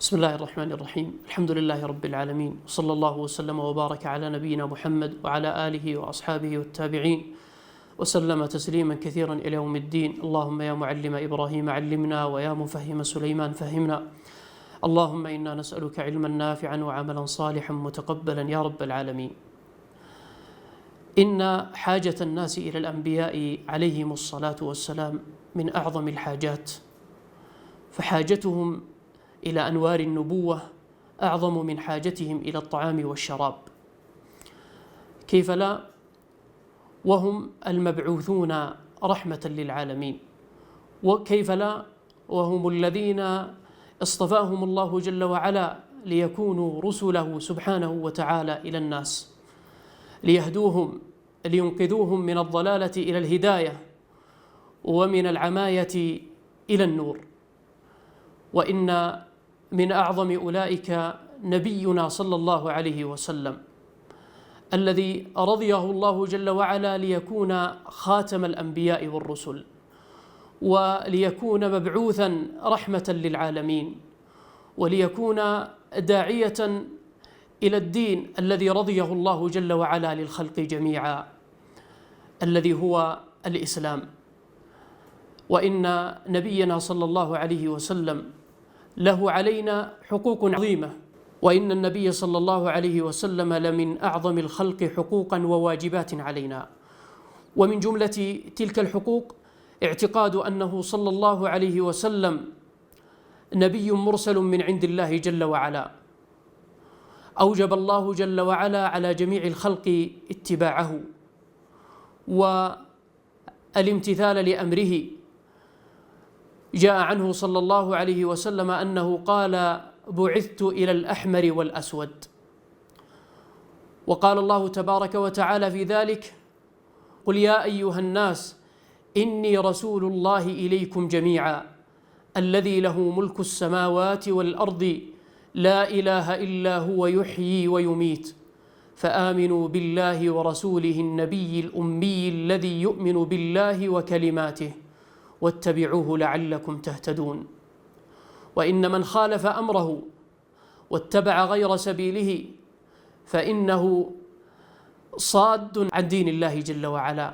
بسم الله الرحمن الرحيم. الحمد لله رب العالمين، وصلى الله وسلم وبارك على نبينا محمد وعلى آله وأصحابه والتابعين وسلم تسليما كثيرا إلى يوم الدين. اللهم يا معلم إبراهيم علمنا، ويا مفهم سليمان فهمنا. اللهم إنا نسألك علما نافعا وعملا صالحا متقبلا يا رب العالمين. إن حاجة الناس إلى الأنبياء عليهم الصلاة والسلام من أعظم الحاجات، فحاجتهم إلى أنوار النبوة أعظم من حاجتهم إلى الطعام والشراب. كيف لا وهم المبعوثون رحمة للعالمين، وكيف لا وهم الذين اصطفاهم الله جل وعلا ليكونوا رسله سبحانه وتعالى إلى الناس، ليهدوهم لينقذوهم من الضلالة إلى الهداية ومن العماية إلى النور. وإن من أعظم أولئك نبينا صلى الله عليه وسلم، الذي رضيه الله جل وعلا ليكون خاتم الأنبياء والرسل، وليكون مبعوثا رحمة للعالمين، وليكون داعية إلى الدين الذي رضيه الله جل وعلا للخلق جميعا، الذي هو الإسلام. وإن نبينا صلى الله عليه وسلم له علينا حقوق عظيمة، وإن النبي صلى الله عليه وسلم لمن أعظم الخلق حقوقا وواجبات علينا. ومن جملة تلك الحقوق اعتقاد أنه صلى الله عليه وسلم نبي مرسل من عند الله جل وعلا، أوجب الله جل وعلا على جميع الخلق اتباعه والامتثال لأمره. جاء عنه صلى الله عليه وسلم أنه قال: بعثت إلى الأحمر والأسود. وقال الله تبارك وتعالى في ذلك: قل يا أيها الناس إني رسول الله إليكم جميعا الذي له ملك السماوات والأرض لا إله إلا هو يحيي ويميت فآمنوا بالله ورسوله النبي الأمي الذي يؤمن بالله وكلماته واتبعوه لعلكم تهتدون. وإن من خالف أمره واتبع غير سبيله فإنه صاد عن دين الله جل وعلا،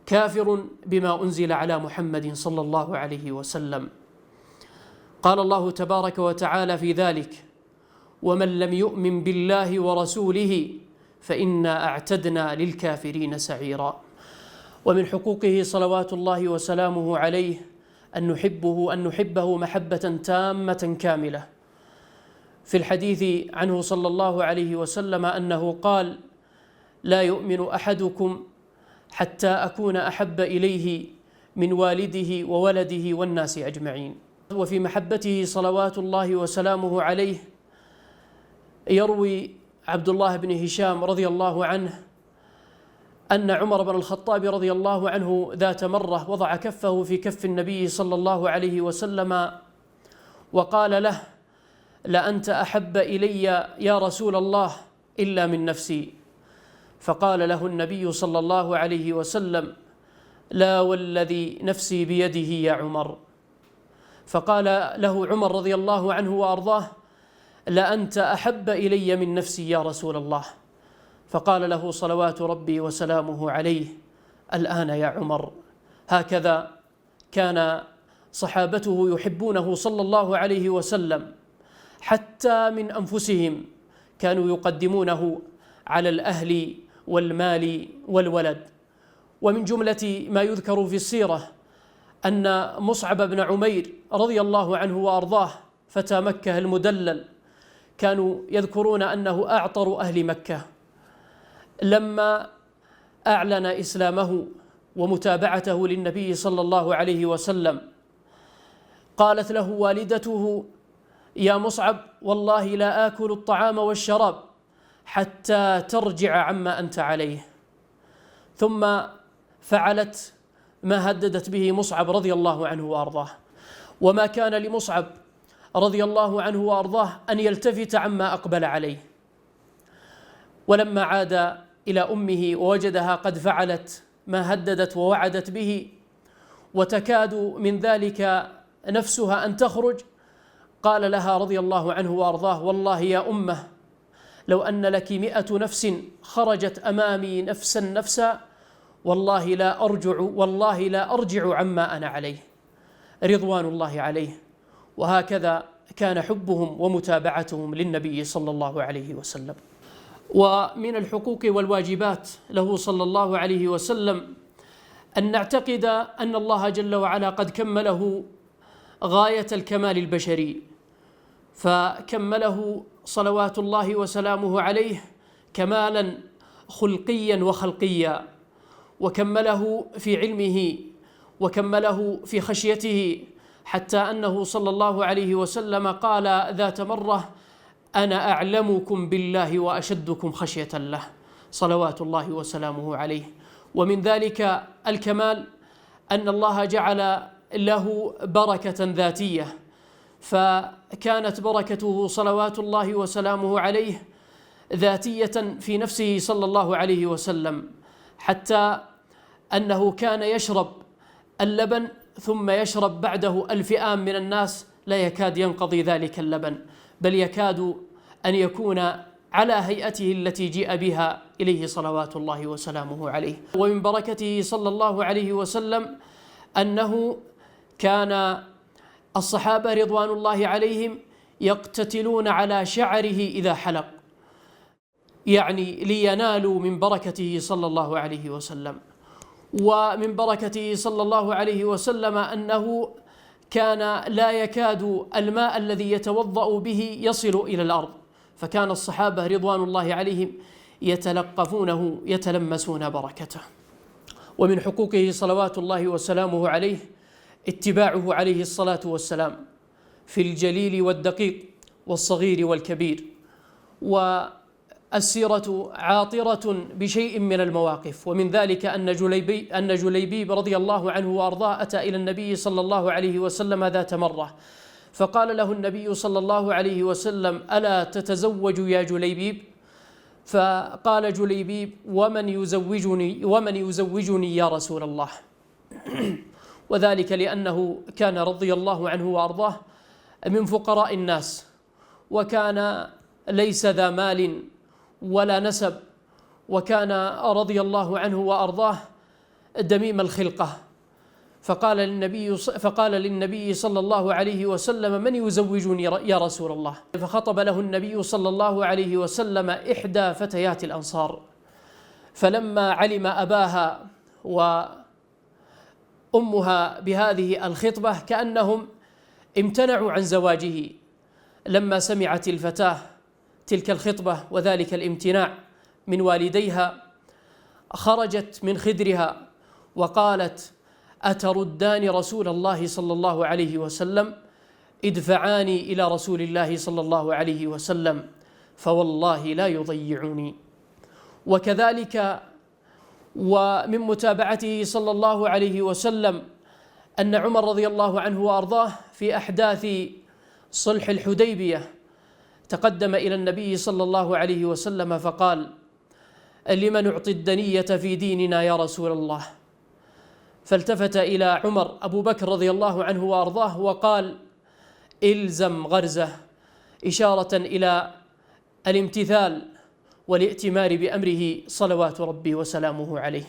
كافر بما أنزل على محمد صلى الله عليه وسلم. قال الله تبارك وتعالى في ذلك: ومن لم يؤمن بالله ورسوله فإنا أعتدنا للكافرين سعيرا. ومن حقوقه صلوات الله وسلامه عليه أن نحبه محبة تامة كاملة. في الحديث عنه صلى الله عليه وسلم أنه قال: لا يؤمن أحدكم حتى أكون أحب إليه من والده وولده والناس أجمعين. وفي محبته صلوات الله وسلامه عليه يروي عبد الله بن هشام رضي الله عنه أن عمر بن الخطاب رضي الله عنه ذات مرة وضع كفه في كف النبي صلى الله عليه وسلم وقال له: لأنت أحب إلي يا رسول الله إلا من نفسي. فقال له النبي صلى الله عليه وسلم: لا والذي نفسي بيده يا عمر. فقال له عمر رضي الله عنه وأرضاه: لأنت أحب إلي من نفسي يا رسول الله. فقال له صلوات ربي وسلامه عليه: الآن يا عمر. هكذا كان صحابته يحبونه صلى الله عليه وسلم، حتى من أنفسهم كانوا يقدمونه على الأهل والمال والولد. ومن جملة ما يذكر في السيرة أن مصعب بن عمير رضي الله عنه وأرضاه فتى مكة المدلل كانوا يذكرون أنه أعطر أهل مكة. لما أعلن إسلامه ومتابعته للنبي صلى الله عليه وسلم قالت له والدته: يا مصعب، والله لا آكل الطعام والشراب حتى ترجع عما أنت عليه. ثم فعلت ما هددت به مصعب رضي الله عنه وأرضاه. وما كان لمصعب رضي الله عنه وأرضاه أن يلتفت عما أقبل عليه. ولما عاد إلى أمه ووجدها قد فعلت ما هددت ووعدت به وتكاد من ذلك نفسها أن تخرج، قال لها رضي الله عنه وأرضاه: والله يا أمة، لو أن لك 100 نفس خرجت أمامي نفسا نفسا والله لا أرجع عما أنا عليه، رضوان الله عليه. وهكذا كان حبهم ومتابعتهم للنبي صلى الله عليه وسلم. ومن الحقوق والواجبات له صلى الله عليه وسلم أن نعتقد أن الله جل وعلا قد كمله غاية الكمال البشري، فكمله صلوات الله وسلامه عليه كمالا خلقيا وخلقيا، وكمله في علمه وكمله في خشيته، حتى أنه صلى الله عليه وسلم قال ذات مرة: أنا أعلمكم بالله وأشدكم خشية له، صلوات الله وسلامه عليه. ومن ذلك الكمال أن الله جعل له بركة ذاتية، فكانت بركته صلوات الله وسلامه عليه ذاتية في نفسه صلى الله عليه وسلم، حتى أنه كان يشرب اللبن ثم يشرب بعده 1000 عام من الناس لا يكاد ينقضي ذلك اللبن، بل يكاد أن يكون على هيئته التي جيء بها إليه صلوات الله وسلامه عليه. ومن بركته صلى الله عليه وسلم أنه كان الصحابة رضوان الله عليهم يقتتلون على شعره إذا حلق، يعني لينالوا من بركته صلى الله عليه وسلم. ومن بركته صلى الله عليه وسلم أنه كان لا يكاد الماء الذي يتوضأ به يصل إلى الأرض، فكان الصحابة رضوان الله عليهم يتلقفونه يتلمسون بركته. ومن حقوقه صلوات الله وسلامه عليه اتباعه عليه الصلاة والسلام في الجليل والدقيق والصغير والكبير. والسيرة عاطرة بشيء من المواقف، ومن ذلك أن جليبيب رضي الله عنه وأرضاه أتى إلى النبي صلى الله عليه وسلم ذات مرة، فقال له النبي صلى الله عليه وسلم: ألا تتزوج يا جليبيب؟ فقال جليبيب: ومن يزوجني يا رسول الله؟ وذلك لأنه كان رضي الله عنه وأرضاه من فقراء الناس، وكان ليس ذا مال ولا نسب، وكان رضي الله عنه وأرضاه دميم الخلقة. فقال للنبي صلى الله عليه وسلم: من يزوجني يا رسول الله؟ فخطب له النبي صلى الله عليه وسلم إحدى فتيات الأنصار، فلما علم أباها وأمها بهذه الخطبة كأنهم امتنعوا عن زواجه لما سمعت الفتاة تلك الخطبة وذلك الامتناع من والديها، خرجت من خدرها وقالت: أتردان رسول الله صلى الله عليه وسلم؟ ادفعاني إلى رسول الله صلى الله عليه وسلم فوالله لا يضيعني. وكذلك ومن متابعته صلى الله عليه وسلم أن عمر رضي الله عنه وأرضاه في أحداث صلح الحديبية تقدم إلى النبي صلى الله عليه وسلم فقال: لمن نعطي الدنية في ديننا يا رسول الله؟ فالتفت إلى عمر أبو بكر رضي الله عنه وأرضاه وقال: إلزم غرزه، إشارة إلى الامتثال والائتمار بأمره صلوات ربي وسلامه عليه.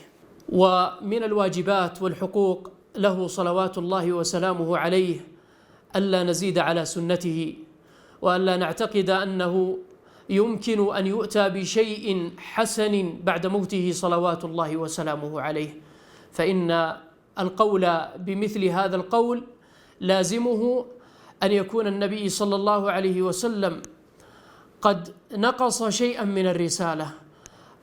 ومن الواجبات والحقوق له صلوات الله وسلامه عليه ألا نزيد على سنته، وألا نعتقد أنه يمكن أن يؤتى بشيء حسن بعد موته صلوات الله وسلامه عليه، فإن القول بمثل هذا القول لازمه أن يكون النبي صلى الله عليه وسلم قد نقص شيئا من الرسالة،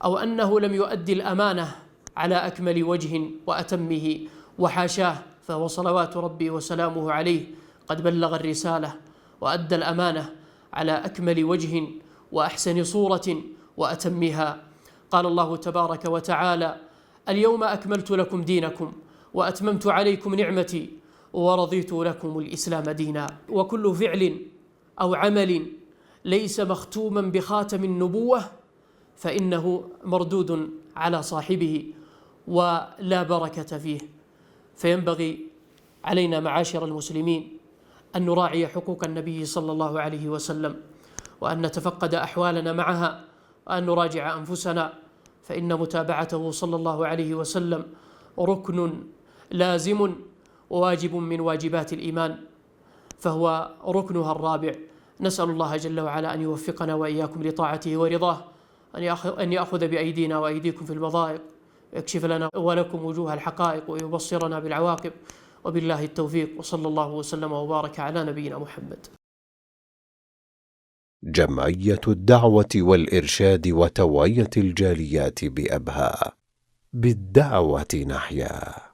أو أنه لم يؤدي الأمانة على أكمل وجه وأتمه، وحاشاه، فهو صلوات ربي وسلامه عليه قد بلغ الرسالة وأدى الأمانة على أكمل وجه وأحسن صورة وأتمها. قال الله تبارك وتعالى: اليوم أكملت لكم دينكم وأتممت عليكم نعمتي ورضيت لكم الإسلام دينا. وكل فعل أو عمل ليس مختوما بخاتم النبوة فإنه مردود على صاحبه ولا بركة فيه. فينبغي علينا معاشر المسلمين أن نراعي حقوق النبي صلى الله عليه وسلم، وأن نتفقد أحوالنا معها، وأن نراجع أنفسنا، فإن متابعته صلى الله عليه وسلم ركن لازم وواجب من واجبات الإيمان، فهو ركنها الرابع. نسأل الله جل وعلا أن يوفقنا وإياكم لطاعته ورضاه، أن يأخذ بأيدينا وأيديكم في المضائق، ويكشف لنا ولكم وجوه الحقائق، ويبصرنا بالعواقب، وبالله التوفيق، وصلى الله وسلم وبارك على نبينا محمد. جمعية الدعوة والإرشاد وتوعية الجاليات بأبها، بالدعوة نحيا.